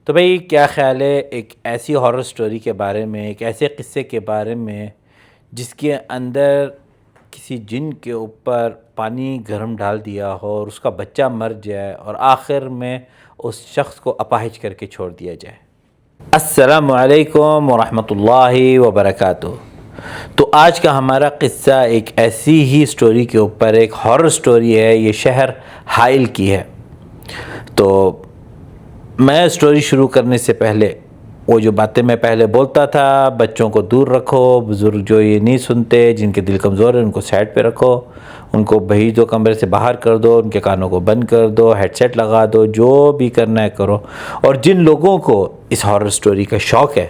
تو بھائی کیا خیال ہے ایک ایسی ہارر سٹوری کے بارے میں، ایک ایسے قصے کے بارے میں جس کے اندر کسی جن کے اوپر پانی گرم ڈال دیا ہو اور اس کا بچہ مر جائے اور آخر میں اس شخص کو اپاہج کر کے چھوڑ دیا جائے؟ السلام علیکم ورحمۃ اللہ وبرکاتہ۔ تو آج کا ہمارا قصہ ایک ایسی ہی سٹوری کے اوپر، ایک ہارر سٹوری ہے، یہ شہر حائل کی ہے۔ تو میں سٹوری شروع کرنے سے پہلے وہ جو باتیں میں پہلے بولتا تھا، بچوں کو دور رکھو، بزرگ جو یہ نہیں سنتے، جن کے دل کمزور ہیں ان کو سائڈ پہ رکھو، ان کو بھیج دو، کمرے سے باہر کر دو، ان کے کانوں کو بند کر دو، ہیڈ سیٹ لگا دو، جو بھی کرنا ہے کرو۔ اور جن لوگوں کو اس ہارر سٹوری کا شوق ہے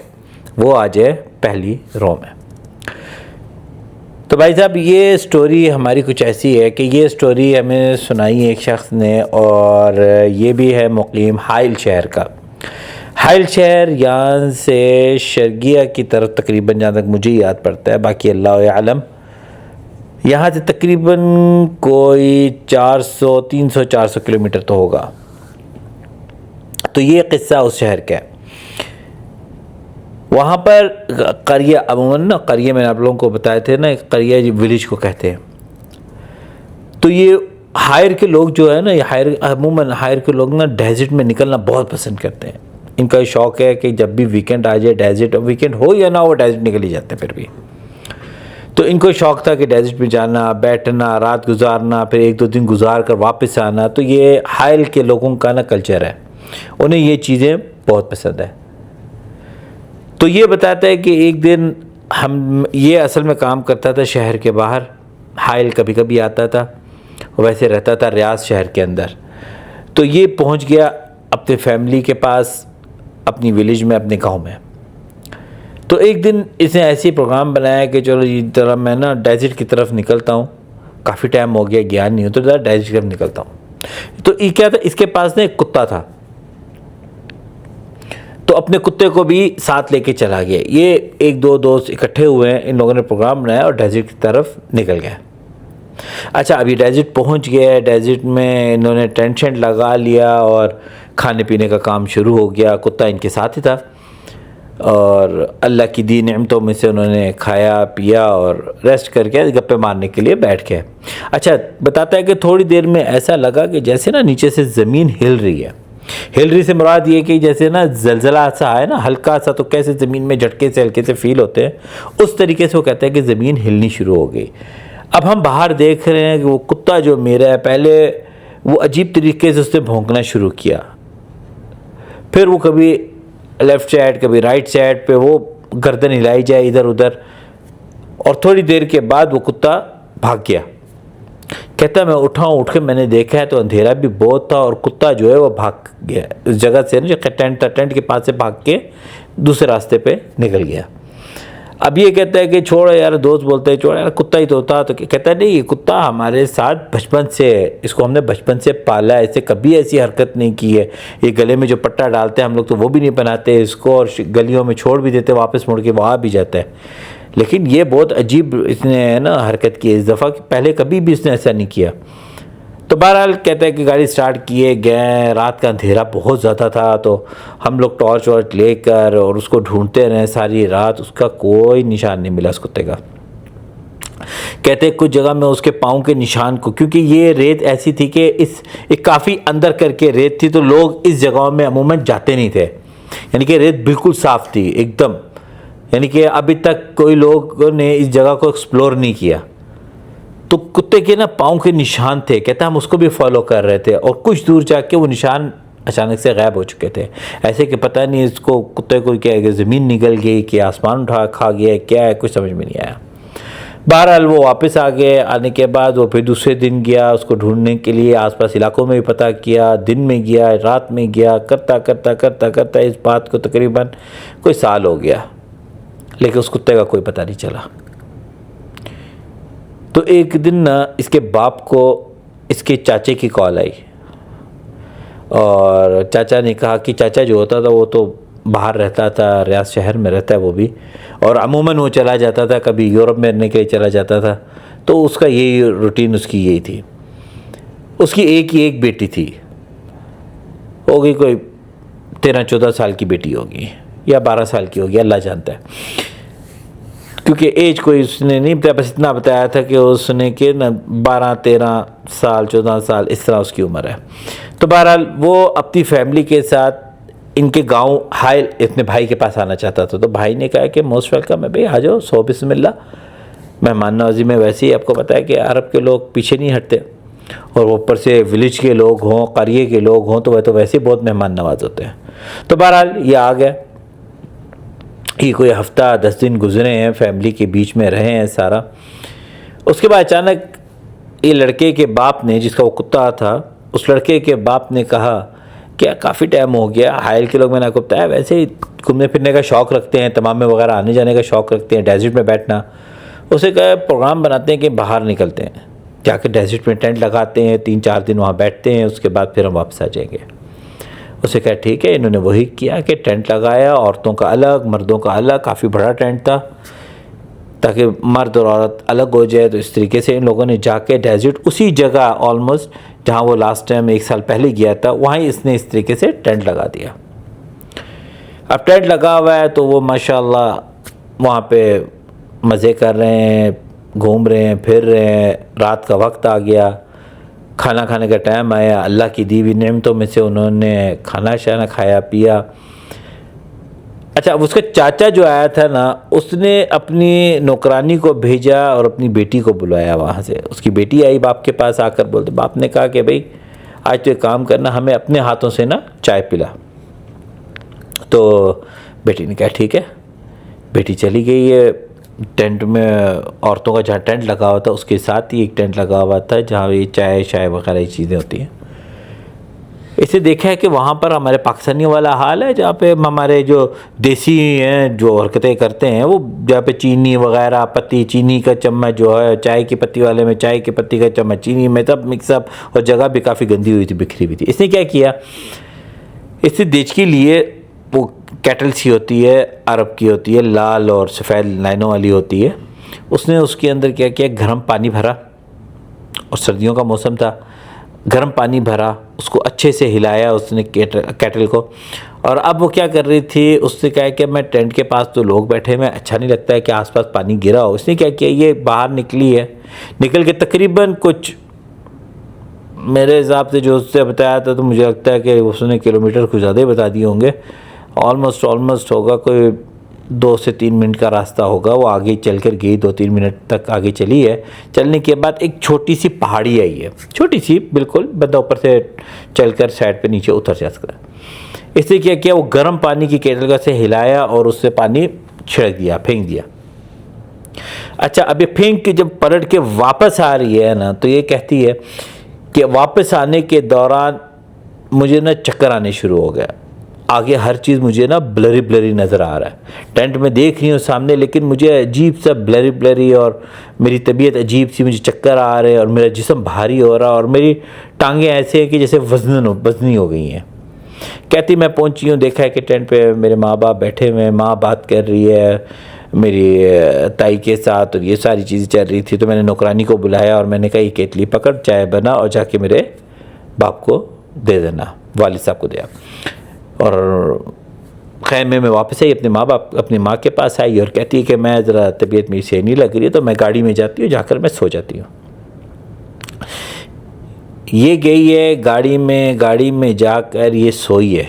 وہ آ جائے پہلی رو میں۔ تو بھائی صاحب، یہ سٹوری ہماری کچھ ایسی ہے کہ یہ سٹوری ہمیں سنائی ایک شخص نے، اور یہ بھی ہے مقیم حائل شہر کا۔ حائل شہر یہاں سے شرگیہ کی طرف تقریباً، جہاں تک مجھے یاد پڑتا ہے، باقی اللہ عالم، یہاں سے تقریباً کوئی 300-400 کلومیٹر تو ہوگا۔ تو یہ قصہ اس شہر کا ہے۔ وہاں پر قریہ، عموماً نا قریہ، میں نے آپ لوگوں کو بتایا تھے نا، ایک قریہ ولیج کو کہتے ہیں۔ تو یہ ہائر کے لوگ جو ہے نا، یہ عموماً ہائر کے لوگ نا ڈیزرٹ میں نکلنا بہت پسند کرتے ہیں۔ ان کا شوق ہے کہ جب بھی ویکینڈ آ جائے، ڈیزرٹ، ویکینڈ ہو یا نہ ہو، ڈیزرٹ نکل ہی جاتے ہیں پھر بھی۔ تو ان کو شوق تھا کہ ڈیزرٹ میں جانا، بیٹھنا، رات گزارنا، پھر 1-2 دن گزار کر واپس آنا۔ تو یہ ہائل کے لوگوں کا نا کلچر ہے، انہیں یہ چیزیں بہت پسند ہے۔ تو یہ بتاتا ہے کہ ایک دن یہ اصل میں کام کرتا تھا شہر کے باہر، حائل کبھی کبھی آتا تھا، ویسے رہتا تھا ریاض شہر کے اندر۔ تو یہ پہنچ گیا اپنے فیملی کے پاس، اپنی ولیج میں، اپنے گاؤں میں۔ تو ایک دن اس نے ایسی پروگرام بنایا کہ چلو یہ طرح میں نا ڈیزرٹ کی طرف نکلتا ہوں، کافی ٹائم ہو گیا گیا نہیں ہوں، تو ذرا ڈیزرٹ کی طرف نکلتا ہوں۔ تو یہ کیا تھا، اس کے پاس نا ایک کتا تھا، تو اپنے کتے کو بھی ساتھ لے کے چلا گیا۔ یہ 1-2 دوست اکٹھے ہوئے ہیں، ان لوگوں نے پروگرام بنایا اور ڈیزرٹ کی طرف نکل گئے۔ اچھا، ابھی ڈیزرٹ پہنچ گیا، ڈیزرٹ میں انہوں نے ٹینٹ شینٹ لگا لیا اور کھانے پینے کا کام شروع ہو گیا۔ کتا ان کے ساتھ ہی تھا، اور اللہ کی دی نعمتوں میں سے انہوں نے کھایا پیا اور ریسٹ کر کے گپے مارنے کے لیے بیٹھ گئے۔ اچھا، بتاتا ہے کہ تھوڑی دیر میں ایسا لگا کہ جیسے نا نیچے سے زمین ہل رہی ہے۔ ہل رہی سے مراد یہ کہ جیسے نا زلزلہ سا ہے نا، ہلکا سا، تو کیسے زمین میں جھٹکے سے ہلکے سے فیل ہوتے ہیں، اس طریقے سے وہ کہتا ہے کہ زمین ہلنی شروع ہو گئی۔ اب ہم باہر دیکھ رہے ہیں کہ وہ کتا جو میرا ہے، پہلے وہ عجیب طریقے سے اس نے بھونکنا شروع کیا، پھر وہ کبھی لیفٹ سائڈ کبھی رائٹ سائڈ پہ وہ گردن ہلائی جائے ادھر ادھر، اور تھوڑی دیر کے بعد وہ کتا بھاگ گیا۔ کہتا ہے میں اٹھ کے میں نے دیکھا ہے تو اندھیرا بھی بہت تھا، اور کتا جو ہے وہ بھاگ گیا اس جگہ سے، جو ٹینٹ تھا، ٹینٹ کے پاس سے بھاگ کے دوسرے راستے پہ نکل گیا۔ اب یہ کہتا ہے کہ چھوڑ یار، دوست بولتے ہیں چھوڑ یار، کتا ہی تو تھا۔ تو کہتا ہے نہیں، یہ کتا ہمارے ساتھ بچپن سے ہے، اس کو ہم نے بچپن سے پالا ہے، اس سے کبھی ایسی حرکت نہیں کی ہے۔ یہ گلے میں جو پٹا ڈالتے ہیں ہم لوگ تو وہ بھی نہیں بناتے اس کو، اور گلیوں میں چھوڑ بھی دیتے، واپس مڑ کے وہاں بھی جاتا ہے۔ لیکن یہ بہت عجیب اس نے نا حرکت کی اس دفعہ، پہلے کبھی بھی اس نے ایسا نہیں کیا۔ تو بہرحال کہتا ہے کہ گاڑی سٹارٹ کیے گئے، رات کا اندھیرا بہت زیادہ تھا، تو ہم لوگ ٹارچ وارچ لے کر اور اس کو ڈھونڈتے رہے ساری رات، اس کا کوئی نشان نہیں ملا اس کتے کا۔ کہتے ہیں کچھ جگہ میں اس کے پاؤں کے نشان کو، کیونکہ یہ ریت ایسی تھی کہ ایک کافی اندر کر کے ریت تھی، تو لوگ اس جگہوں میں عموماً جاتے نہیں تھے، یعنی کہ ریت بالکل صاف تھی ایک دم، یعنی کہ ابھی تک کوئی لوگوں نے اس جگہ کو ایکسپلور نہیں کیا۔ تو کتے کے نا پاؤں کے نشان تھے، کہتا ہم اس کو بھی فالو کر رہے تھے، اور کچھ دور جا کے وہ نشان اچانک سے غائب ہو چکے تھے، ایسے کہ پتہ نہیں اس کو کتے کو کیا ہے کہ زمین نگل گئی کہ آسمان کھا گیا، کیا ہے کچھ سمجھ میں نہیں آیا۔ بہرحال وہ واپس آ گئے، آنے کے بعد وہ پھر دوسرے دن گیا اس کو ڈھونڈنے کے لیے، آس پاس علاقوں میں بھی پتہ کیا، دن میں گیا، رات میں گیا، کرتا اس بات کو تقریباً کوئی سال ہو گیا، لیکن اس کتے کا کوئی پتہ نہیں چلا۔ تو ایک دن نا اس کے باپ کو اس کے چاچے کی کال آئی، اور چاچا نے کہا کہ چاچا جو ہوتا تھا وہ تو باہر رہتا تھا، ریاض شہر میں رہتا ہے وہ بھی، اور عموماً وہ چلا جاتا تھا، کبھی یورپ میں رہنے کے لیے چلا جاتا تھا، تو اس کا یہی روٹین، اس کی یہی تھی۔ اس کی ایک ہی ایک بیٹی تھی، ہو گئی کوئی 13-14 سال کی بیٹی ہوگی یا 12 سال کی ہوگی، اللہ جانتا ہے، کیونکہ ایج کوئی اس نے نہیں بتایا، بس اتنا بتایا تھا کہ اس نے کہ 12-13 سال 14 سال اس طرح اس کی عمر ہے۔ تو بہرحال وہ اپنی فیملی کے ساتھ ان کے گاؤں حائل اپنے بھائی کے پاس آنا چاہتا تھا، تو بھائی نے کہا کہ موسٹ ویلکم ہے بھائی، آ جاؤ، سو بسم اللہ، مہمان نوازی میں ویسے ہی آپ کو پتہ ہے کہ عرب کے لوگ پیچھے نہیں ہٹتے، اور اوپر سے ولیج کے لوگ ہوں، قریے کے لوگ ہوں، تو وہ تو ویسے ہی بہت مہمان نواز ہوتے ہیں۔ تو بہرحال یہ آ گئے، یہ کوئی ہفتہ 10 دن گزرے ہیں، فیملی کے بیچ میں رہے ہیں سارا۔ اس کے بعد اچانک یہ لڑکے کے باپ نے، جس کا وہ کتا تھا، اس لڑکے کے باپ نے کہا کہ کافی ٹائم ہو گیا، حائل کے لوگ میں نے آپ کو بتایا ویسے ہی گھومنے پھرنے کا شوق رکھتے ہیں، تمام میں وغیرہ آنے جانے کا شوق رکھتے ہیں، ڈیزرٹ میں بیٹھنا، اسے کہا پروگرام بناتے ہیں کہ باہر نکلتے ہیں، جا کے ڈیزرٹ میں ٹینٹ لگاتے ہیں، 3-4 دن وہاں بیٹھتے ہیں، اس کے بعد پھر ہم واپس آ جائیں گے۔ اسے کہا ٹھیک ہے، انہوں نے وہی کیا کہ ٹینٹ لگایا، عورتوں کا الگ، مردوں کا الگ، کافی بڑا ٹینٹ تھا تاکہ مرد اور عورت الگ ہو جائے۔ تو اس طریقے سے ان لوگوں نے جا کے ڈیزرٹ اسی جگہ آلموسٹ جہاں وہ لاسٹ ٹائم 1 سال پہلے گیا تھا، وہیں اس نے اس طریقے سے ٹینٹ لگا دیا۔ اب ٹینٹ لگا ہوا ہے تو وہ ماشاءاللہ وہاں پہ مزے کر رہے ہیں، گھوم رہے ہیں، پھر رہے ہیں، رات کا وقت آ گیا، کھانا کھانے کا ٹائم آیا، اللہ کی دی ہوئی نعمتوں میں سے انہوں نے کھانا شانا کھایا پیا۔ اچھا، اب اس کا چاچا جو آیا تھا نا، اس نے اپنی نوکرانی کو بھیجا اور اپنی بیٹی کو بلایا وہاں سے۔ اس کی بیٹی آئی باپ کے پاس، آ کر بولتے، باپ نے کہا کہ بھائی آج تو ایک کام کرنا، ہمیں اپنے ہاتھوں سے نا چائے پلا۔ تو بیٹی نے کہا ٹھیک ہے، بیٹی چلی گئی ہے ٹینٹ میں، عورتوں کا جہاں ٹینٹ لگا ہوا تھا اس کے ساتھ ہی ایک ٹینٹ لگا ہوا تھا جہاں یہ چائے شائے وغیرہ یہ چیزیں ہوتی ہیں۔ اسے دیکھا ہے کہ وہاں پر ہمارے پاکستانیوں والا حال ہے، جہاں پہ ہمارے جو دیسی ہیں جو حرکتیں کرتے ہیں، وہ جہاں پہ چینی وغیرہ پتی، چینی کا چمچ جو ہے چائے کی پتی والے میں، چائے کی پتی کا چمچ چینی میں، سب مکس اپ، اور جگہ بھی کافی گندی ہوئی تھی، بکھری ہوئی تھی۔ اس نے کیا کیا، اس نے دیچکی لیے، وہ کیٹل سی ہوتی ہے، عرب کی ہوتی ہے، لال اور سفید لائنوں والی ہوتی ہے، اس نے اس کے اندر کیا کیا، گرم پانی بھرا، اور سردیوں کا موسم تھا، گرم پانی بھرا، اس کو اچھے سے ہلایا اس نے کیٹل کو، اور اب وہ کیا کر رہی تھی، اس نے کہا کہ میں ٹینٹ کے پاس تو لوگ بیٹھے ہوئے، اچھا نہیں لگتا ہے کہ آس پاس پانی گرا ہو۔ اس نے کیا کیا، یہ باہر نکلی ہے، نکل کے تقریباً کچھ میرے حساب سے جو اس سے بتایا تھا، تو مجھے لگتا ہے کہ اس نے کلومیٹر کچھ زیادہ ہی بتا دیے ہوں گے، آلموسٹ ہوگا کوئی 2 سے 3 منٹ کا راستہ ہوگا، وہ آگے چل کر گئی، 2-3 منٹ تک آگے چلی ہے۔ چلنے کے بعد ایک چھوٹی سی پہاڑی آئی ہے، چھوٹی سی بالکل، بندہ اوپر سے چل کر سائڈ پہ نیچے اتر جا سکتا ہے۔ اس نے کیا کیا، وہ گرم پانی کی کیٹل کا سے ہلایا اور اس سے پانی چھڑک دیا، پھینک دیا۔ اچھا، اب یہ پھینک کے جب پلٹ کے واپس آ رہی ہے نا، تو یہ کہتی ہے کہ واپس آنے کے دوران مجھے نا چکر آنے شروع ہو گیا، آگے ہر چیز مجھے نا بلری نظر آ رہا ہے، ٹینٹ میں دیکھ رہی ہوں سامنے، لیکن مجھے عجیب سا بلری، اور میری طبیعت عجیب سی، مجھے چکر آ رہے ہیں، اور میرا جسم بھاری ہو رہا، اور میری ٹانگیں ایسے ہیں کہ جیسے وزنی ہو گئی ہیں۔ کہتی میں پہنچی ہوں، دیکھا ہے کہ ٹینٹ پہ میرے ماں باپ بیٹھے ہوئے ہیں، ماں بات کر رہی ہے میری تائی کے ساتھ، اور یہ ساری چیزیں چل رہی تھی۔ تو میں نے نوکرانی کو بلایا اور میں نے کہا یہ کیتلی پکڑ، چائے بنا اور جا کے میرے باپ کو دے دینا، والد صاحب کو دیا۔ اور خیمے میں واپس آئی، اپنی ماں کے پاس آئی اور کہتی ہے کہ میں ذرا طبیعت میری صحیح نہیں لگ رہی ہے، تو میں گاڑی میں جاتی ہوں، جا کر میں سو جاتی ہوں۔ یہ گئی ہے گاڑی میں جا کر یہ سوئی ہے۔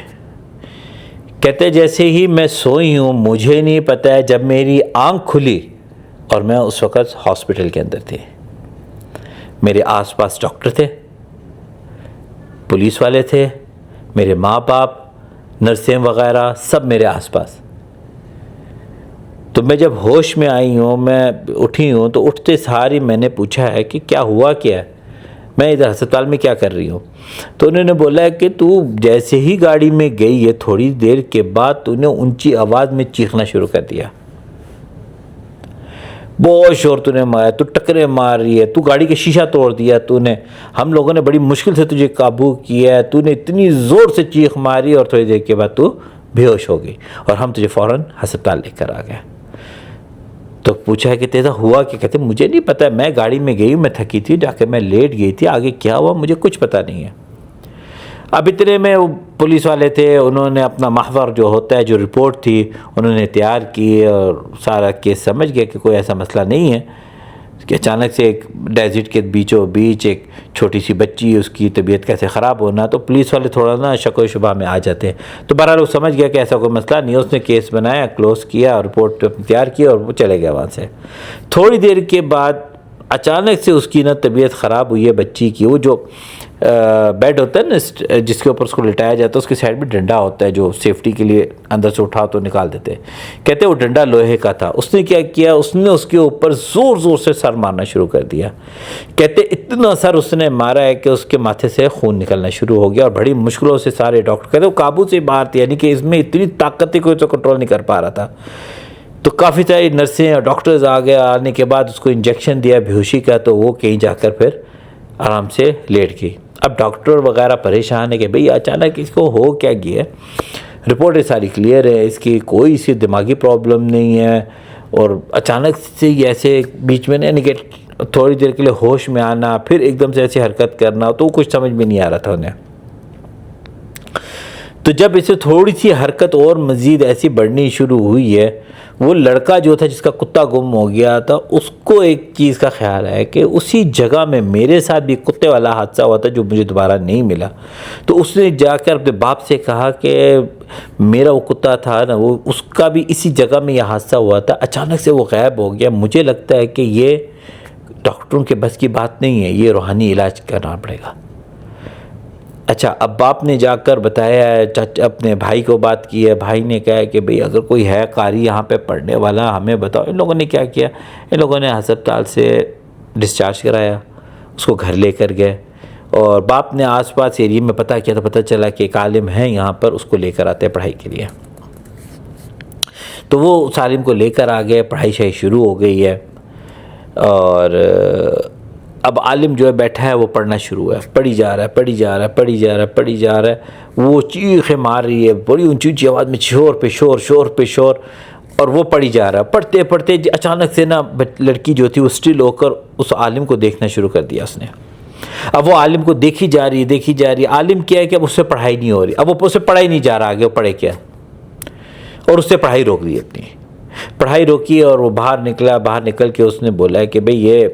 کہتے جیسے ہی میں سوئی ہوں، مجھے نہیں پتہ ہے، جب میری آنکھ کھلی اور میں اس وقت ہاسپٹل کے اندر تھی، میرے آس پاس ڈاکٹر تھے، پولیس والے تھے، میرے ماں باپ، نرسیں وغیرہ سب میرے آس پاس۔ تو میں جب ہوش میں آئی ہوں، میں اٹھی ہوں، تو اٹھتے ساری میں نے پوچھا ہے کہ کیا ہوا، کیا ہے، میں ادھر ہسپتال میں کیا کر رہی ہوں؟ تو انہوں نے بولا کہ تو جیسے ہی گاڑی میں گئی ہے، تھوڑی دیر کے بعد تو نے اونچی آواز میں چیخنا شروع کر دیا، بہت شور تو نے مارا، تو ٹکرے مار رہی ہے، تو گاڑی کا شیشہ توڑ دیا تو نے، ہم لوگوں نے بڑی مشکل سے تجھے قابو کیا ہے، تو نے اتنی زور سے چیخ ماری اور تھوڑی دیر کے بعد تو بے ہوش ہو گئی، اور ہم تجھے فوراً ہسپتال لے کر آ گئے۔ تو پوچھا ہے کہ تیرا ہوا کیا؟ کہتے مجھے نہیں پتہ، میں گاڑی میں گئی ہوں، میں تھکی تھی، جا کے میں لیٹ گئی تھی، آگے کیا ہوا مجھے کچھ پتہ نہیں ہے۔ اب اتنے میں وہ پولیس والے تھے، انہوں نے اپنا محور جو ہوتا ہے، جو رپورٹ تھی انہوں نے تیار کی اور سارا کیس سمجھ گیا کہ کوئی ایسا مسئلہ نہیں ہے کہ اچانک سے ایک ڈیزرٹ کے بیچوں بیچ ایک چھوٹی سی بچی، اس کی طبیعت کیسے خراب ہونا. تو پولیس والے تھوڑا نا شک و شبہ میں آ جاتے ہیں. تو بہرحال وہ سمجھ گیا کہ ایسا کوئی مسئلہ نہیں ہے. اس نے کیس بنایا، کلوز کیا، رپورٹ تیار کی اور وہ چلے گیا وہاں سے. تھوڑی دیر کے بعد اچانک سے اس کی نا طبیعت خراب ہوئی ہے بچی کی. وہ جو بیڈ ہوتا ہے نا جس کے اوپر اس کو لٹایا جاتا ہے، اس کے سائڈ میں ڈنڈا ہوتا ہے جو سیفٹی کے لیے اندر سے اٹھا تو نکال دیتے ہیں. کہتے ہیں وہ ڈنڈا لوہے کا تھا. اس نے کیا کیا، اس نے اس کے اوپر زور زور سے سر مارنا شروع کر دیا. کہتے اتنا سر اس نے مارا ہے کہ اس کے ماتھے سے خون نکلنا شروع ہو گیا اور بڑی مشکلوں سے سارے ڈاکٹر کہتے وہ قابو سے باہر تھے، یعنی کہ اس میں اتنی طاقت تھی کوئی تو کنٹرول نہیں کر پا رہا تھا. تو کافی ساری نرسیں اور ڈاکٹرز آ گئے. آنے کے بعد اس کو انجیکشن دیا بے ہوشی کا، تو وہ کہیں جا کر پھر آرام سے لیٹ گئی. اب ڈاکٹر وغیرہ پریشان ہے کہ بھئی اچانک اس کو ہو کیا گیا ہے. رپورٹیں ساری کلیئر ہے، اس کی کوئی سی دماغی پرابلم نہیں ہے، اور اچانک سے ہی ایسے بیچ میں یعنی کہ تھوڑی دیر کے لیے ہوش میں آنا، پھر ایک دم سے ایسی حرکت کرنا، تو کچھ سمجھ میں نہیں آ رہا تھا انہیں. تو جب اسے تھوڑی سی حرکت اور مزید ایسی بڑھنی شروع ہوئی ہے، وہ لڑکا جو تھا جس کا کتا گم ہو گیا تھا، اس کو ایک چیز کا خیال ہے کہ اسی جگہ میں میرے ساتھ بھی کتے والا حادثہ ہوا تھا جو مجھے دوبارہ نہیں ملا. تو اس نے جا کر اپنے باپ سے کہا کہ میرا وہ کتا تھا نا، وہ اس کا بھی اسی جگہ میں یہ حادثہ ہوا تھا، اچانک سے وہ غائب ہو گیا. مجھے لگتا ہے کہ یہ ڈاکٹروں کے بس کی بات نہیں ہے، یہ روحانی علاج کرنا پڑے گا. اچھا، اب باپ نے جا کر بتایا ہے، اپنے بھائی کو بات کی ہے. بھائی نے کہا کہ بھئی اگر کوئی ہے قاری یہاں پہ پڑھنے والا ہمیں بتاؤ. ان لوگوں نے کیا کیا، ان لوگوں نے ہسپتال سے ڈسچارج کرایا، اس کو گھر لے کر گئے. اور باپ نے آس پاس ایریے میں پتہ کیا تو پتہ چلا کہ ایک عالم ہے یہاں پر، اس کو لے کر آتے ہیں پڑھائی کے لیے. تو وہ اس عالم کو لے کر آ گئے، پڑھائی شاہی شروع ہو گئی ہے. اور اب عالم جو ہے بیٹھا ہے وہ پڑھنا شروع ہے، پڑھی جا رہا ہے پڑھی جا رہا ہے پڑھی جا رہا ہے پڑھی جا رہا ہے. وہ چیخیں مار رہی ہے بڑی اونچی اونچی آواز میں، شور پہ شور شور پہ شور، اور وہ پڑھی جا رہا ہے. پڑھتے پڑھتے اچانک سے نا لڑکی جو تھی وہ اسٹل ہو کر اس عالم کو دیکھنا شروع کر دیا اس نے. اب وہ عالم کو دیکھی جا رہی ہے دیکھی جا رہی ہے. عالم کیا ہے کہ اب اس سے پڑھائی نہیں ہو رہی، اب وہ اس سے پڑھائی نہیں جا رہا آگے، وہ پڑھے کیا، اور اس سے پڑھائی روک دی. اپنی پڑھائی روکی اور وہ باہر نکلا. باہر نکل کے اس نے بولا ہے کہ بھئی یہ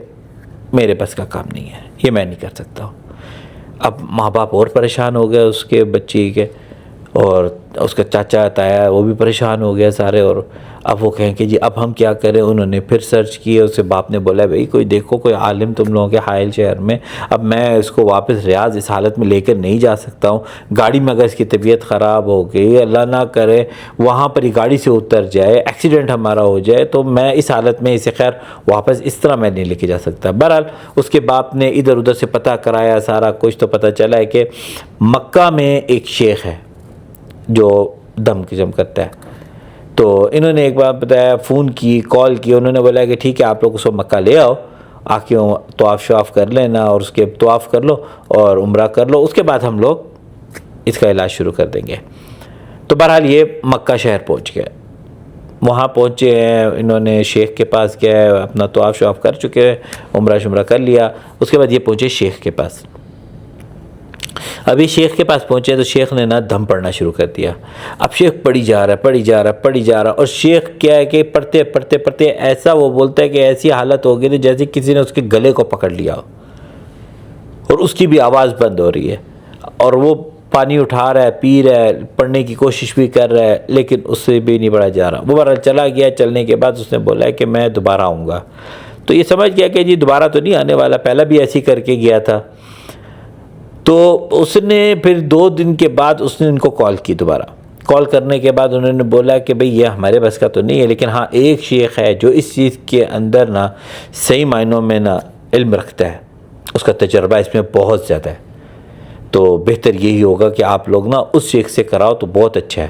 میرے بس کا کام نہیں ہے، یہ میں نہیں کر سکتا ہوں. اب ماں باپ اور پریشان ہو گئے اس کے بچی کے، اور اس کا چاچا تایا وہ بھی پریشان ہو گیا سارے. اور اب وہ کہیں کہ جی اب ہم کیا کریں. انہوں نے پھر سرچ کی، اس سے باپ نے بولا بھئی کوئی دیکھو، کوئی عالم تم لوگوں کے حائل شہر میں. اب میں اس کو واپس ریاض اس حالت میں لے کر نہیں جا سکتا ہوں. گاڑی میں اگر اس کی طبیعت خراب ہو گئی، اللہ نہ کرے وہاں پر ہی گاڑی سے اتر جائے، ایکسیڈنٹ ہمارا ہو جائے، تو میں اس حالت میں اسے خیر واپس اس طرح میں نہیں لے کے جا سکتا. بہرحال اس کے باپ نے ادھر ادھر سے پتہ کرایا سارا کچھ، تو پتہ چلا ہے کہ مکہ میں ایک شیخ ہے جو دم کی جم کرتا ہے. تو انہوں نے ایک بار بتایا، فون کی، کال کی. انہوں نے بولا کہ ٹھیک ہے آپ لوگ اس کو مکہ لے آؤ، آ کے طواف شواف کر لینا، اور اس کے طواف کر لو اور عمرہ کر لو، اس کے بعد ہم لوگ اس کا علاج شروع کر دیں گے. تو بہرحال یہ مکہ شہر پہنچ گئے. وہاں پہنچے ہیں، انہوں نے شیخ کے پاس گئے، اپنا طواف شواف کر چکے، عمرہ شمرہ کر لیا. اس کے بعد یہ پہنچے شیخ کے پاس. ابھی شیخ کے پاس پہنچے تو شیخ نے نا دم پڑھنا شروع کر دیا. اب شیخ پڑھی جا رہا ہے پڑھی جا رہا ہے پڑھی جا رہا ہے. اور شیخ کیا ہے کہ پڑھتے پڑھتے پڑھتے ایسا وہ بولتا ہے کہ ایسی حالت ہو گئی تھی جیسے کسی نے اس کے گلے کو پکڑ لیا ہو، اور اس کی بھی آواز بند ہو رہی ہے، اور وہ پانی اٹھا رہا ہے، پی رہا ہے، پڑھنے کی کوشش بھی کر رہا ہے، لیکن اس سے بھی نہیں پڑھا جا رہا. وہ بہرحال چلا گیا. چلنے کے بعد اس نے بولا ہے کہ میں دوبارہ آؤں گا. تو یہ سمجھ گیا کہ جی دوبارہ تو نہیں آنے والا، پہلا بھی ایسی کر کے گیا تھا. تو اس نے پھر 2 دن کے بعد اس نے ان کو کال کی. دوبارہ کال کرنے کے بعد انہوں نے بولا کہ بھئی یہ ہمارے بس کا تو نہیں ہے، لیکن ہاں ایک شیخ ہے جو اس چیز کے اندر نا صحیح معنوں میں نا علم رکھتا ہے، اس کا تجربہ اس میں بہت زیادہ ہے. تو بہتر یہی ہوگا کہ آپ لوگ نا اس شیخ سے کراؤ تو بہت اچھا ہے.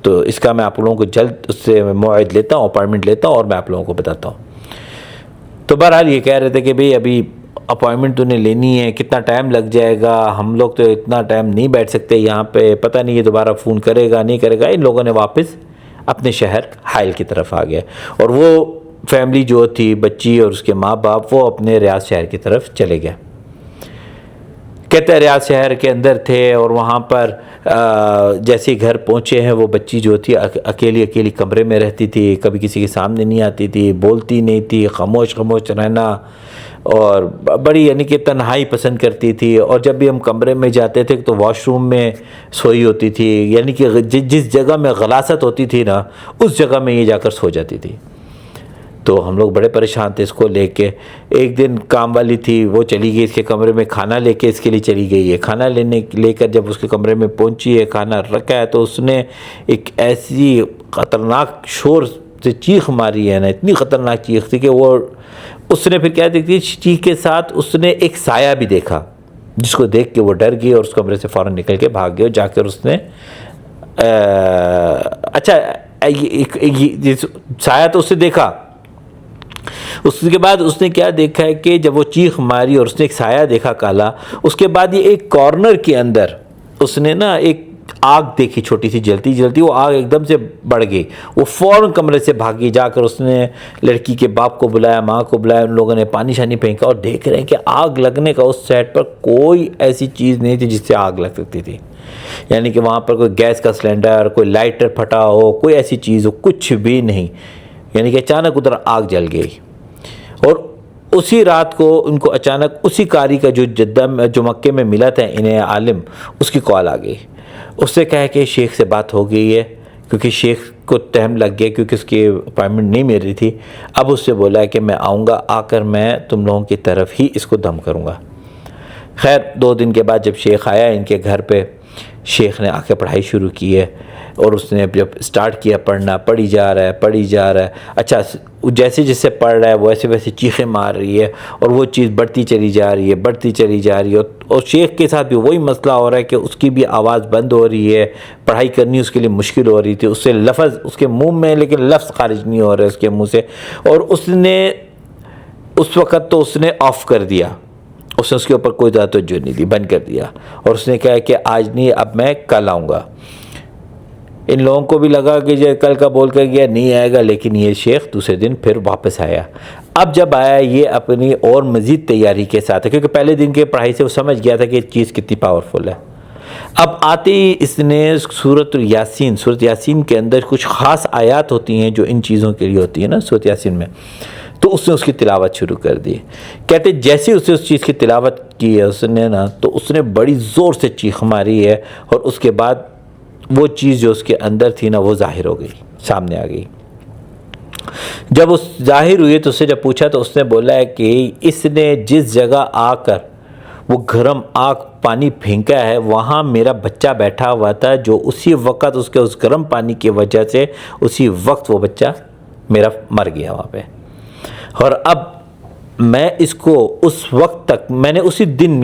تو اس کا میں آپ لوگوں کو جلد اس سے موعد لیتا ہوں، اپائنٹمنٹ لیتا ہوں، اور میں آپ لوگوں کو بتاتا ہوں. تو بہرحال یہ کہہ رہے تھے کہ بھئی ابھی اپائنٹمنٹ تو نے لینی ہے، کتنا ٹائم لگ جائے گا، ہم لوگ تو اتنا ٹائم نہیں بیٹھ سکتے یہاں پہ، پتہ نہیں یہ دوبارہ فون کرے گا نہیں کرے گا. ان لوگوں نے واپس اپنے شہر حائل کی طرف آ گئے، اور وہ فیملی جو تھی بچی اور اس کے ماں باپ وہ اپنے ریاض شہر کی طرف چلے گئے. کہتے ہیں ریاض شہر کے اندر تھے اور وہاں پر جیسے گھر پہنچے ہیں وہ بچی جو تھی اکیلی کمرے میں رہتی تھی، کبھی کسی کے سامنے نہیں آتی تھی، بولتی نہیں تھی، خاموش رہنا، اور بڑی یعنی کہ تنہائی پسند کرتی تھی. اور جب بھی ہم کمرے میں جاتے تھے تو واش روم میں سوئی ہوتی تھی، یعنی کہ جس جگہ میں غلاست ہوتی تھی نا اس جگہ میں یہ جا کر سو جاتی تھی. تو ہم لوگ بڑے پریشان تھے اس کو لے کے. ایک دن کام والی تھی وہ چلی گئی اس کے کمرے میں، کھانا لے کے اس کے لیے چلی گئی ہے. کھانا لے کر جب اس کے کمرے میں پہنچی ہے، کھانا رکھا ہے، تو اس نے ایک ایسی خطرناک شور سے چیخ ماری ہے نا، اتنی خطرناک چیخ تھی کہ وہ اس نے پھر کیا دیکھی، چیخ کے ساتھ اس نے ایک سایہ بھی دیکھا، جس کو دیکھ کے وہ ڈر گئی اور اس کمرے سے فوراً نکل کے بھاگ گئی. اور جا کر اس نے اچھا سایہ تو اس نے دیکھا، اس کے بعد اس نے کیا دیکھا ہے کہ جب وہ چیخ ماری اور اس نے ایک سایہ دیکھا کالا، اس کے بعد یہ ایک کارنر کے اندر اس نے نا ایک آگ دیکھی چھوٹی سی جلتی، وہ آگ ایک دم سے بڑھ گئی. وہ فوراً کمرے سے بھاگی، جا کر اس نے لڑکی کے باپ کو بلایا، ماں کو بلایا، ان لوگوں نے پانی شانی پھینکا اور دیکھ رہے ہیں کہ آگ لگنے کا اس سائٹ پر کوئی ایسی چیز نہیں تھی جس سے آگ لگ سکتی تھی. یعنی کہ وہاں پر کوئی گیس کا سلنڈر، کوئی لائٹر پھٹا ہو، کوئی ایسی چیز ہو، کچھ بھی نہیں. یعنی کہ اچانک ادھر آگ جل گئی. اور اسی رات کو ان کو اچانک اسی قاری کا جو مکے میں ملا تھا انہیں عالم، اس کی کال آ گئی. اس سے کہا کہ شیخ سے بات ہو گئی ہے، کیونکہ شیخ کو ٹائم لگ گیا کیونکہ اس کی اپائنٹمنٹ نہیں مل رہی تھی. اب اس سے بولا ہے کہ میں آؤں گا، آ کر میں تم لوگوں کی طرف ہی اس کو دم کروں گا. خیر 2 دن کے بعد جب شیخ آیا ان کے گھر پہ، شیخ نے آ کے پڑھائی شروع کی ہے. اور اس نے جب سٹارٹ کیا پڑھنا، پڑھی جا رہا ہے. اچھا جیسے پڑھ رہا ہے ویسے چیخیں مار رہی ہے اور وہ چیز بڑھتی چلی جا رہی ہے. اور شیخ کے ساتھ بھی وہی مسئلہ ہو رہا ہے کہ اس کی بھی آواز بند ہو رہی ہے، پڑھائی کرنی اس کے لیے مشکل ہو رہی تھی. اس سے لفظ اس کے منہ میں لیکن لفظ خارج نہیں ہو رہے اس کے منہ سے. اور اس نے اس وقت تو اس نے آف کر دیا، اس نے اس کے اوپر کوئی زیادہ توجہ نہیں دی، بند کر دیا. اور اس نے کہا کہ آج نہیں، اب میں کل آؤں گا. ان لوگوں کو بھی لگا کہ جو کل کا بول کر گیا نہیں آئے گا، لیکن یہ شیخ دوسرے دن پھر واپس آیا. اب جب آیا یہ اپنی اور مزید تیاری کے ساتھ ہے، کیونکہ پہلے دن کے پڑھائی سے وہ سمجھ گیا تھا کہ یہ چیز کتنی پاورفل ہے. اب آتے ہی اس نے سورۃ یاسین کے اندر کچھ خاص آیات ہوتی ہیں جو ان چیزوں کے لیے ہوتی ہیں نا سورۃ یاسین میں، تو اس نے اس کی تلاوت شروع کر دی. کہتے جیسے اسے اس چیز کی تلاوت کی ہے اس نے نا، تو اس نے بڑی زور سے چیخ ماری ہے. اور اس کے بعد وہ چیز جو اس کے اندر تھی نا وہ ظاہر ہو گئی، سامنے آ گئی. جب اس ظاہر ہوئی تو اس سے جب پوچھا تو اس نے بولا ہے کہ اس نے جس جگہ آ کر وہ گرم آگ پانی پھینکا ہے وہاں میرا بچہ بیٹھا ہوا تھا، جو اسی وقت اس کے اس گرم پانی کی وجہ سے اسی وقت وہ بچہ میرا مر گیا وہاں پہ. اور اب میں اس کو اس وقت تک میں نے اسی دن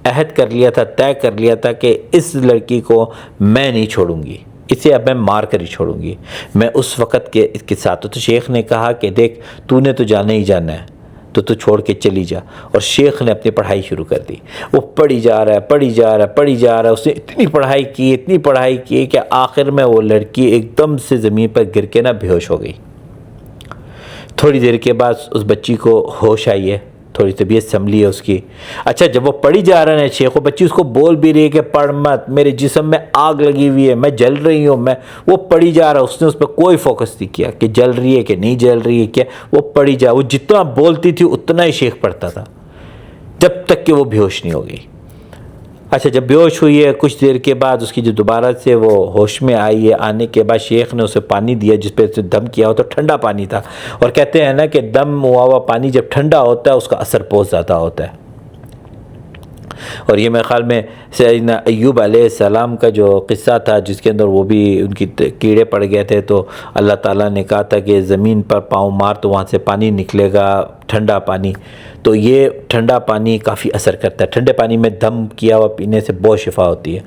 عہد کر لیا تھا، طے کر لیا تھا کہ اس لڑکی کو میں نہیں چھوڑوں گی، اسے اب میں مار کر ہی چھوڑوں گی. میں اس وقت کے اس کے ساتھ. تو شیخ نے کہا کہ دیکھ تو نے تو جانا ہی جانا ہے تو چھوڑ کے چلی جا. اور شیخ نے اپنی پڑھائی شروع کر دی. وہ پڑھی جا رہا ہے. اس نے اتنی پڑھائی کی کہ آخر میں وہ لڑکی ایک دم سے زمین پر گر کے نہ بے ہوش ہو گئی. تھوڑی دیر کے بعد اس بچی کو ہوش آئی ہے، تھوڑی طبیعت سنبھلی ہے اس کی. اچھا جب وہ پڑھی جا رہا ہے شیخ، وہ بچی اس کو بول بھی رہی ہے کہ پڑھ مت، میرے جسم میں آگ لگی ہوئی ہے، میں جل رہی ہوں. وہ پڑھی جا رہا، اس نے اس پہ کوئی فوکس نہیں کیا کہ جل رہی ہے کہ نہیں جل رہی ہے کیا. وہ پڑھی جا، وہ جتنا بولتی تھی اتنا ہی شیخ پڑھتا تھا جب تک کہ وہ بے ہوش نہیں ہو گئی. اچھا جب بے ہوش ہوئی ہے کچھ دیر کے بعد اس کی جو دوبارہ سے وہ ہوش میں آئی ہے، آنے کے بعد شیخ نے اسے پانی دیا جس پہ اسے دم کیا ہو تو ٹھنڈا پانی تھا. اور کہتے ہیں نا کہ دم ہوا پانی جب ٹھنڈا ہوتا ہے اس کا اثر بہت زیادہ ہوتا ہے. اور یہ میرے خیال میں سیدنا ایوب علیہ السلام کا جو قصہ تھا جس کے اندر وہ بھی ان کی کیڑے پڑ گئے تھے، تو اللہ تعالیٰ نے کہا تھا کہ زمین پر پاؤں مار تو وہاں سے پانی نکلے گا، ٹھنڈا پانی. تو یہ ٹھنڈا پانی کافی اثر کرتا ہے، ٹھنڈے پانی میں دم کیا ہوا پینے سے بہت شفا ہوتی ہے.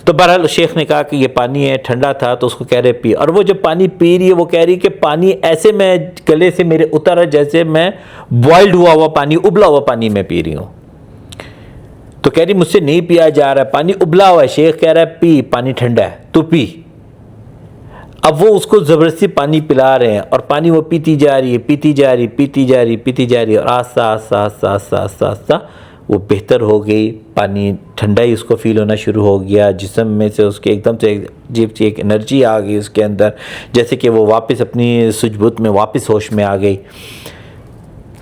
تو بہرحال شیخ نے کہا کہ یہ پانی ہے ٹھنڈا تھا تو اس کو کہہ رہے پی. اور وہ جب پانی پی رہی ہے وہ کہہ رہی کہ پانی ایسے میں گلے سے میرے اترا جیسے میں بوائلڈ ہوا پانی، ابلا ہوا پانی میں پی رہی ہوں. تو کہہ رہی مجھ سے نہیں پیا جا رہا ہے، پانی ابلا ہوا ہے. شیخ کہہ رہا ہے پی، پانی ٹھنڈا ہے تو پی. اب وہ اس کو زبردستی پانی پلا رہے ہیں اور پانی وہ پیتی جا رہی ہے اور آہستہ آہستہ وہ بہتر ہو گئی، پانی ٹھنڈا ہی اس کو فیل ہونا شروع ہو گیا، جسم میں سے اس کے ایک دم سے عجیب سی ایک انرجی آ گئی اس کے اندر، جیسے کہ وہ واپس اپنی سجبت میں واپس ہوش میں آ گئی۔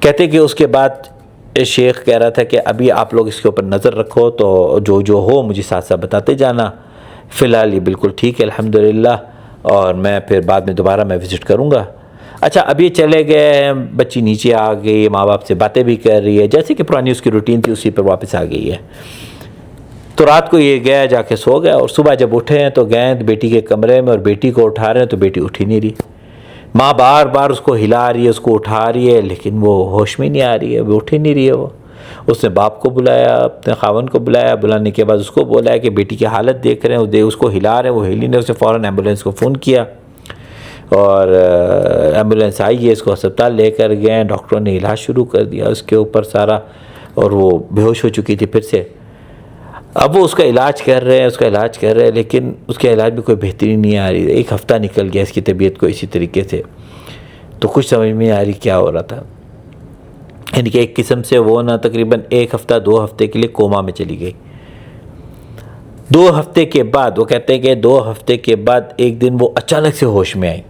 کہتے کہ اس کے بعد شیخ کہہ رہا تھا کہ ابھی آپ لوگ اس کے اوپر نظر رکھو، تو جو ہو مجھے ساتھ ساتھ بتاتے جانا، فی الحال یہ بالکل ٹھیک ہے الحمدللہ، اور میں پھر بعد میں دوبارہ میں وزٹ کروں گا۔ اچھا اب یہ چلے گئے ہیں، بچی نیچے آ گئی، ماں باپ سے باتیں بھی کر رہی ہے، جیسے کہ پرانی اس کی روٹین تھی اسی پر واپس آ گئی ہے۔ تو رات کو یہ گیا جا کے سو گیا، اور صبح جب اٹھے ہیں تو گئے بیٹی کے کمرے میں اور بیٹی کو اٹھا رہے ہیں تو بیٹی اٹھ ہی نہیں رہی، ماں بار بار اس کو ہلا رہی ہے، اس کو اٹھا رہی ہے، لیکن وہ ہوش میں نہیں آ رہی ہے، وہ اٹھ ہی نہیں رہی ہے۔ وہ اس نے باپ کو بلایا، اپنے خاوند کو بلایا، بلانے کے بعد اس کو بولا کہ بیٹی کی حالت دیکھ رہے ہیں، اس کو ہلا رہے ہیں، وہ ہلی نہیں، اس نے فوراً ایمبولینس کو فون کیا، اور ایمبولینس آئی ہے، اس کو ہسپتال لے کر گئے، ڈاکٹروں نے علاج شروع کر دیا اس کے اوپر سارا، اور وہ بے ہوش ہو چکی تھی پھر سے۔ اب وہ اس کا علاج کر رہے ہیں، لیکن اس کے علاج میں کوئی بہتری نہیں آ رہی، ایک ہفتہ نکل گیا اس کی طبیعت کو اسی طریقے سے، تو کچھ سمجھ میں نہیں آ رہی کیا ہو رہا تھا، یعنی کہ ایک قسم سے وہ نا تقریباً 1 ہفتہ 2 ہفتے کے لیے کوما میں چلی گئی۔ 2 ہفتے کے بعد وہ کہتے ہیں کہ 2 ہفتے کے بعد ایک دن وہ اچانک سے ہوش میں آئی۔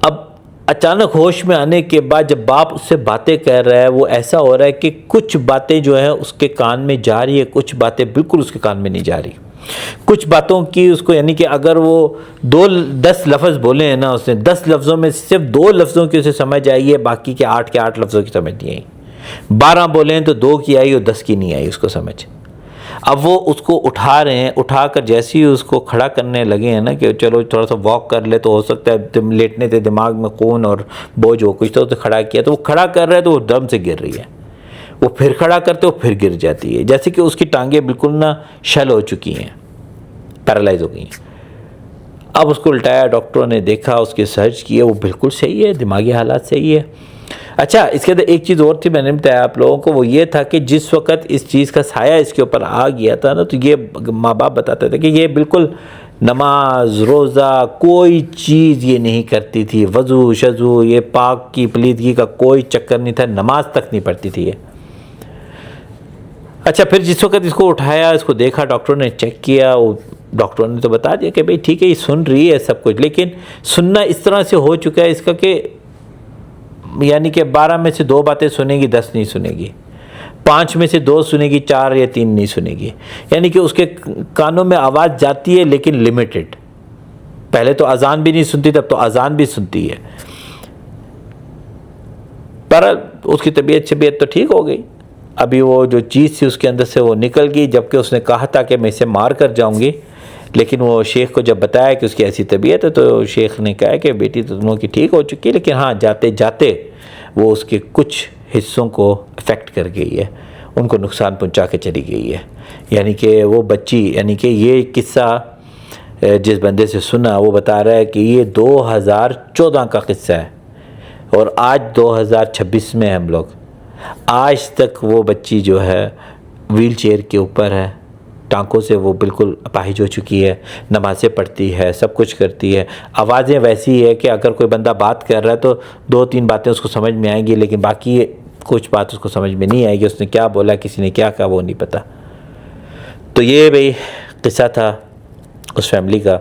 اب اچانک ہوش میں آنے کے بعد جب باپ اس سے باتیں کر رہا ہے، وہ ایسا ہو رہا ہے کہ کچھ باتیں جو ہیں اس کے کان میں جا رہی ہے، کچھ باتیں بالکل اس کے کان میں نہیں جا رہی، کچھ باتوں کی اس کو، یعنی کہ اگر وہ 10 لفظ بولے ہیں نا، اس نے 10 لفظوں میں صرف 2 لفظوں کی اسے سمجھ آئی ہے، باقی کے 8 کے 8 لفظوں کی سمجھ نہیں آئی، 12 بولے ہیں تو 2 کی آئی اور 10 کی نہیں آئی اس کو سمجھ۔ اب وہ اس کو اٹھا رہے ہیں، اٹھا کر جیسے ہی اس کو کھڑا کرنے لگے ہیں نا کہ چلو تھوڑا سا واک کر لے، تو ہو سکتا ہے لیٹنے سے دماغ میں خون اور بوجھ ہو کچھ، تو اسے کھڑا کیا تو وہ کھڑا کر رہے ہیں تو وہ دم سے گر رہی ہے، وہ پھر کھڑا کرتے وہ پھر گر جاتی ہے، جیسے کہ اس کی ٹانگیں بالکل نا شل ہو چکی ہیں، پیرالائز ہو گئی ہیں۔ اب اس کو الٹایا، ڈاکٹروں نے دیکھا، اس کے سرچ کیے، وہ بالکل صحیح ہے، دماغی حالات صحیح ہے۔ اچھا اس کے اندر ایک چیز اور تھی، میں نے بتایا آپ لوگوں کو، وہ یہ تھا کہ جس وقت اس چیز کا سایہ اس کے اوپر آ گیا تھا نا، تو یہ ماں باپ بتاتے تھے کہ یہ بالکل نماز روزہ کوئی چیز یہ نہیں کرتی تھی، وضو شضو یہ پاک کی پلیدگی کا کوئی چکر نہیں تھا، نماز تک نہیں پڑھتی تھی یہ۔ اچھا پھر جس وقت اس کو اٹھایا، اس کو دیکھا، ڈاکٹروں نے چیک کیا، ڈاکٹروں نے تو بتا دیا کہ بھئی ٹھیک ہے یہ سن رہی ہے سب کچھ، لیکن سننا اس طرح سے ہو چکا ہے اس کا کہ یعنی کہ 12 میں سے 2 باتیں سنے گی، 10 نہیں سنے گی، 5 میں سے 2 سنے گی، 4 یا 3 نہیں سنے گی، یعنی کہ اس کے کانوں میں آواز جاتی ہے لیکن لمیٹڈ۔ پہلے تو اذان بھی نہیں سنتی، تب تو اذان بھی سنتی ہے، پر اس کی طبیعت تو ٹھیک ہو گئی، ابھی وہ جو چیز تھی اس کے اندر سے وہ نکل گئی، جبکہ اس نے کہا تھا کہ میں اسے مار کر جاؤں گی، لیکن وہ شیخ کو جب بتایا کہ اس کی ایسی طبیعت ہے تو شیخ نے کہا کہ بیٹی تو تم کی ٹھیک ہو چکی ہے، لیکن ہاں جاتے جاتے وہ اس کے کچھ حصوں کو افیکٹ کر گئی ہے، ان کو نقصان پہنچا کے چلی گئی ہے، یعنی کہ وہ بچی، یعنی کہ یہ قصہ جس بندے سے سنا وہ بتا رہا ہے کہ یہ 2014 کا قصہ ہے، اور آج 2026 میں ہم لوگ، آج تک وہ بچی جو ہے ویل چیئر کے اوپر ہے، ٹانکوں سے وہ بالکل اپاہج ہو چکی ہے، نمازیں پڑھتی ہے، سب کچھ کرتی ہے، آوازیں ویسی ہے کہ اگر کوئی بندہ بات کر رہا ہے تو 2-3 باتیں اس کو سمجھ میں آئیں گی، لیکن باقی کچھ بات اس کو سمجھ میں نہیں آئے گی، اس نے کیا بولا، کسی نے کیا کہا وہ نہیں پتہ۔ تو یہ بھئی قصہ تھا اس فیملی کا۔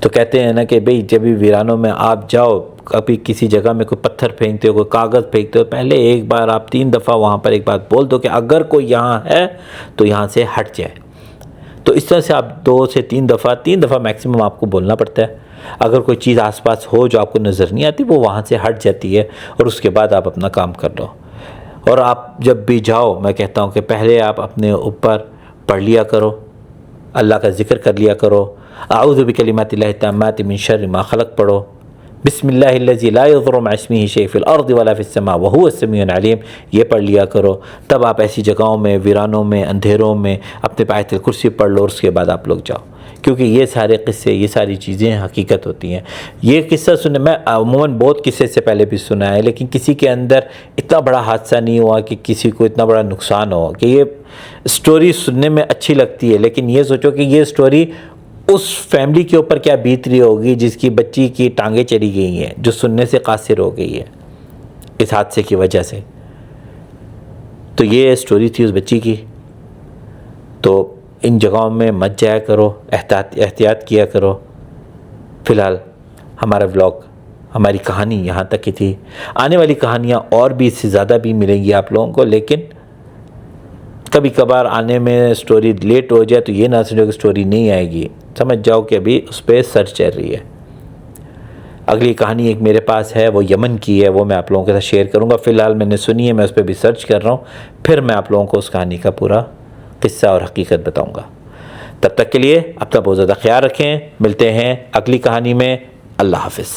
تو کہتے ہیں نا کہ بھئی جب بھی ویرانوں میں آپ جاؤ، کبھی کسی جگہ میں کوئی پتھر پھینکتے ہو، کوئی کاغذ پھینکتے ہو، پہلے ایک بار آپ 3 دفعہ وہاں پر ایک بات بول دو کہ اگر کوئی یہاں ہے تو یہاں سے ہٹ جائے۔ تو اس طرح سے آپ 2 سے 3 دفعہ میکسیمم آپ کو بولنا پڑتا ہے۔ اگر کوئی چیز آس پاس ہو جو آپ کو نظر نہیں آتی، وہ وہاں سے ہٹ جاتی ہے، اور اس کے بعد آپ اپنا کام کر لو۔ اور آپ جب بھی جاؤ، میں کہتا ہوں کہ پہلے آپ اپنے اوپر پڑھ لیا کرو، اللہ کا ذکر کر لیا کرو، اعوذ بکلمات اللہ التامات من شر ما خلق پڑھو، بسم اللہ الذی لا یضر مع اسمہ شیء فی الارض ولا فی السماء وہو السمیع العلیم، یہ پڑھ لیا کرو۔ تب آپ ایسی جگہوں میں، ویرانوں میں، اندھیروں میں اپنے آیت الکرسی پڑھ لو، اور اس کے بعد آپ لوگ جاؤ، کیونکہ یہ سارے قصے، یہ ساری چیزیں حقیقت ہوتی ہیں۔ یہ قصہ سنے، میں عموماً بہت قصے سے پہلے بھی سنا ہے، لیکن کسی کے اندر اتنا بڑا حادثہ نہیں ہوا کہ کسی کو اتنا بڑا نقصان ہو، کہ یہ سٹوری سننے میں اچھی لگتی ہے، لیکن یہ سوچو کہ یہ سٹوری اس فیملی کے اوپر کیا بیت رہی ہوگی جس کی بچی کی ٹانگیں چلی گئی ہیں، جو سننے سے قاصر ہو گئی ہے اس حادثے کی وجہ سے۔ تو یہ سٹوری تھی اس بچی کی. تو ان جگہوں میں مت جایا کرو, احتیاط کیا کرو. فی الحال ہمارا ولاگ, ہماری کہانی یہاں تک کی تھی. آنے والی کہانیاں اور بھی اس سے زیادہ بھی ملیں گی آپ لوگوں کو, لیکن کبھی کبھار آنے میں سٹوری لیٹ ہو جائے تو یہ نہ سمجھو کہ سٹوری نہیں آئے گی, سمجھ جاؤ کہ ابھی اس پہ سرچ چل رہی ہے. اگلی کہانی ایک میرے پاس ہے, وہ یمن کی ہے, وہ میں آپ لوگوں کے ساتھ شیئر کروں گا. فی الحال میں نے سنی ہے, میں اس پہ بھی سرچ کر رہا ہوں, پھر میں آپ لوگوں کو اس کہانی کا پورا قصہ اور حقیقت بتاؤں گا. تب تک کے لیے اپنا بہت زیادہ خیال رکھیں. ملتے ہیں اگلی کہانی میں. اللہ حافظ.